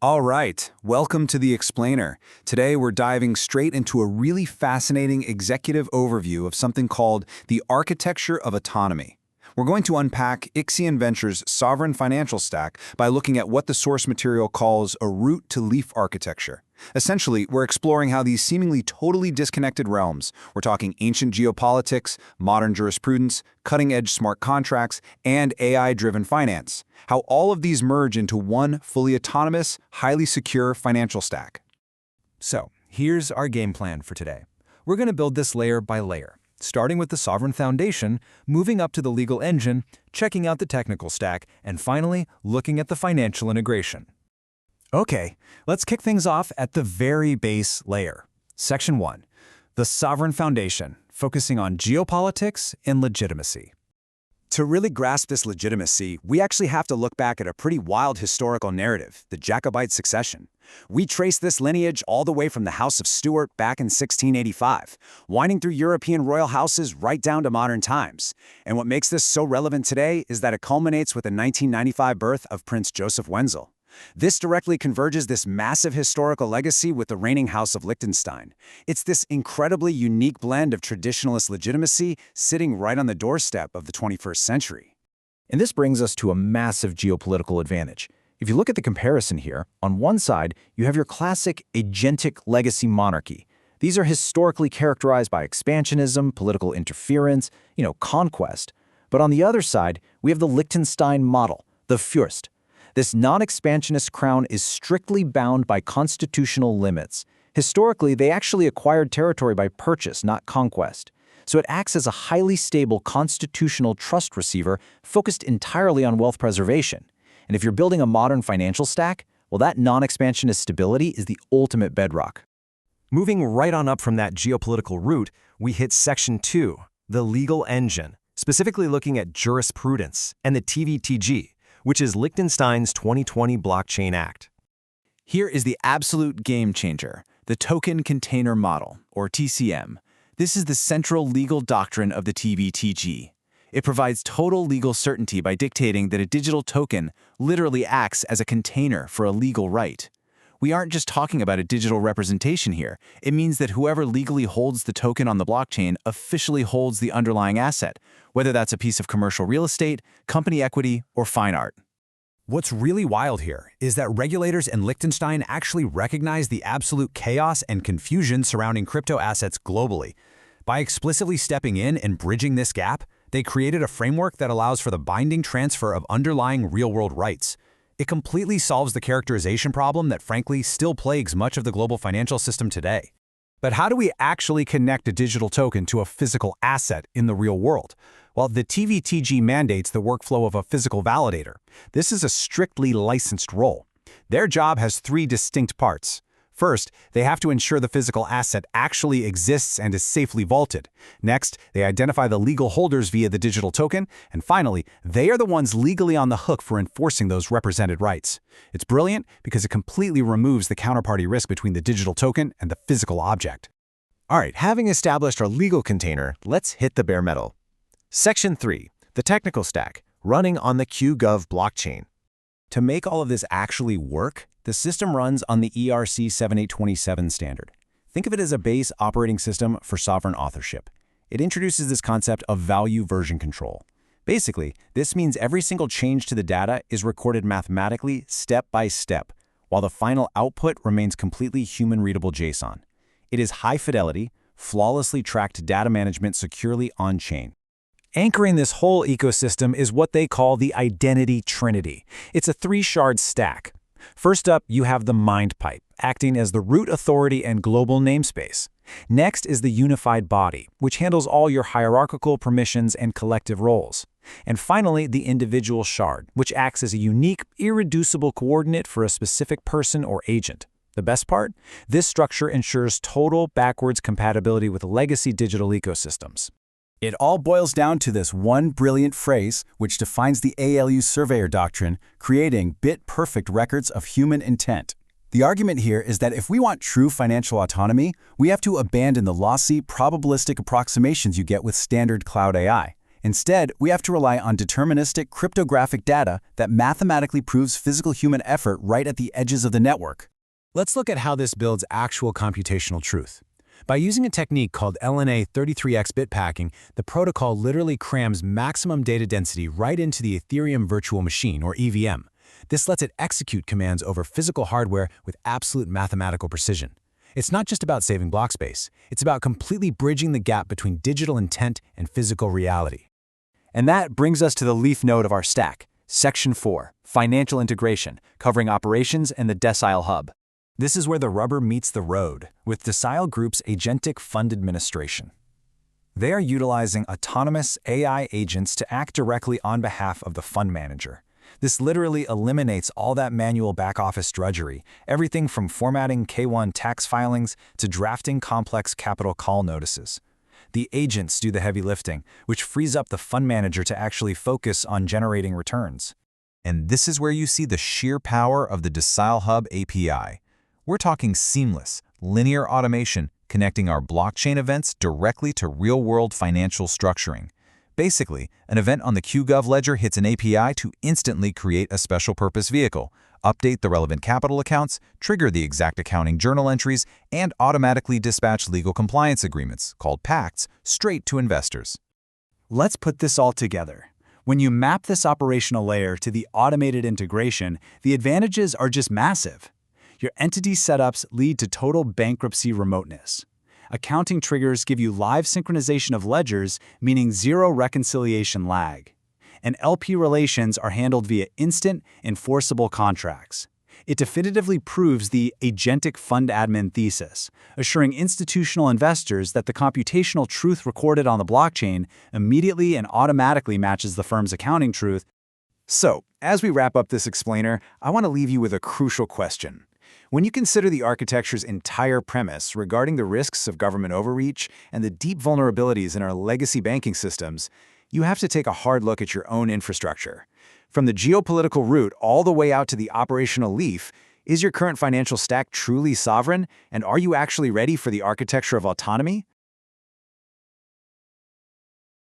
All right, welcome to The Explainer. Today we're diving straight into a really fascinating executive overview of something called the architecture of autonomy. We're going to unpack Ixion Ventures' sovereign financial stack by looking at what the source material calls a root-to-leaf architecture. Essentially, we're exploring how these seemingly totally disconnected realms, we're talking ancient geopolitics, modern jurisprudence, cutting-edge smart contracts, and AI-driven finance, how all of these merge into one fully autonomous, highly secure financial stack. So, here's our game plan for today. We're going to build this layer by layer, starting with the sovereign foundation, moving up to the legal engine, checking out the technical stack, and finally, looking at the financial integration. Okay, let's kick things off at the very base layer. Section 1. The sovereign foundation, focusing on geopolitics and legitimacy. To really grasp this legitimacy, we actually have to look back at a pretty wild historical narrative, the Jacobite succession. We trace this lineage all the way from the House of Stuart back in 1685, winding through European royal houses right down to modern times. And what makes this so relevant today is that it culminates with the 1995 birth of Prince Joseph Wenzel. This directly converges this massive historical legacy with the reigning House of Liechtenstein. It's this incredibly unique blend of traditionalist legitimacy sitting right on the doorstep of the 21st century. And this brings us to a massive geopolitical advantage. If you look at the comparison here, on one side, you have your classic agentic legacy monarchy. These are historically characterized by expansionism, political interference, conquest. But on the other side, we have the Liechtenstein model, the Fürst. This non-expansionist crown is strictly bound by constitutional limits. Historically, they actually acquired territory by purchase, not conquest. So it acts as a highly stable constitutional trust receiver focused entirely on wealth preservation. And if you're building a modern financial stack, well, that non-expansionist stability is the ultimate bedrock. Moving right on up from that geopolitical route, we hit Section 2, the legal engine, specifically looking at jurisprudence and the TVTG, which is Liechtenstein's 2020 Blockchain Act. Here is the absolute game changer, the Token Container Model, or TCM. This is the central legal doctrine of the TVTG. It provides total legal certainty by dictating that a digital token literally acts as a container for a legal right. We aren't just talking about a digital representation here. It means that whoever legally holds the token on the blockchain officially holds the underlying asset, whether that's a piece of commercial real estate, company equity, or fine art. What's really wild here is that regulators in Liechtenstein actually recognize the absolute chaos and confusion surrounding crypto assets globally. By explicitly stepping in and bridging this gap, they created a framework that allows for the binding transfer of underlying real-world rights. It completely solves the characterization problem that frankly still plagues much of the global financial system today. But how do we actually connect a digital token to a physical asset in the real world? Well, the TVTG mandates the workflow of a physical validator. This is a strictly licensed role. Their job has three distinct parts. First, they have to ensure the physical asset actually exists and is safely vaulted. Next, they identify the legal holders via the digital token. And finally, they are the ones legally on the hook for enforcing those represented rights. It's brilliant because it completely removes the counterparty risk between the digital token and the physical object. All right, having established our legal container, let's hit the bare metal. Section 3, the technical stack, running on the QGov blockchain. To make all of this actually work, the system runs on the ERC 7827 standard. Think of it as a base operating system for sovereign authorship. It introduces this concept of value version control. Basically, this means every single change to the data is recorded mathematically step by step, while the final output remains completely human-readable JSON. It is high-fidelity, flawlessly tracked data management securely on-chain. Anchoring this whole ecosystem is what they call the identity trinity. It's a three-shard stack. First up, you have the mind pipe, acting as the root authority and global namespace. Next is the unified body, which handles all your hierarchical permissions and collective roles. And finally, the individual shard, which acts as a unique, irreducible coordinate for a specific person or agent. The best part? This structure ensures total backwards compatibility with legacy digital ecosystems. It all boils down to this one brilliant phrase, which defines the ALU surveyor doctrine, creating bit-perfect records of human intent. The argument here is that if we want true financial autonomy, we have to abandon the lossy, probabilistic approximations you get with standard cloud AI. Instead, we have to rely on deterministic cryptographic data that mathematically proves physical human effort right at the edges of the network. Let's look at how this builds actual computational truth. By using a technique called LNA 33x bit packing, the protocol literally crams maximum data density right into the Ethereum virtual machine, or EVM. This lets it execute commands over physical hardware with absolute mathematical precision. It's not just about saving block space. It's about completely bridging the gap between digital intent and physical reality. And that brings us to the leaf node of our stack, Section 4, Financial Integration, covering operations and the Decile Hub. This is where the rubber meets the road with Decile Group's agentic fund administration. They are utilizing autonomous AI agents to act directly on behalf of the fund manager. This literally eliminates all that manual back-office drudgery, everything from formatting K-1 tax filings to drafting complex capital call notices. The agents do the heavy lifting, which frees up the fund manager to actually focus on generating returns. And this is where you see the sheer power of the Decile Hub API. We're talking seamless, linear automation connecting our blockchain events directly to real-world financial structuring. Basically, an event on the QGov ledger hits an API to instantly create a special-purpose vehicle, update the relevant capital accounts, trigger the exact accounting journal entries, and automatically dispatch legal compliance agreements, called pacts, straight to investors. Let's put this all together. When you map this operational layer to the automated integration, the advantages are just massive. Your entity setups lead to total bankruptcy remoteness. Accounting triggers give you live synchronization of ledgers, meaning zero reconciliation lag. And LP relations are handled via instant, enforceable contracts. It definitively proves the agentic fund admin thesis, assuring institutional investors that the computational truth recorded on the blockchain immediately and automatically matches the firm's accounting truth. So, as we wrap up this explainer, I want to leave you with a crucial question. When you consider the architecture's entire premise regarding the risks of government overreach and the deep vulnerabilities in our legacy banking systems, you have to take a hard look at your own infrastructure. From the geopolitical root all the way out to the operational leaf, is your current financial stack truly sovereign, and are you actually ready for the architecture of autonomy?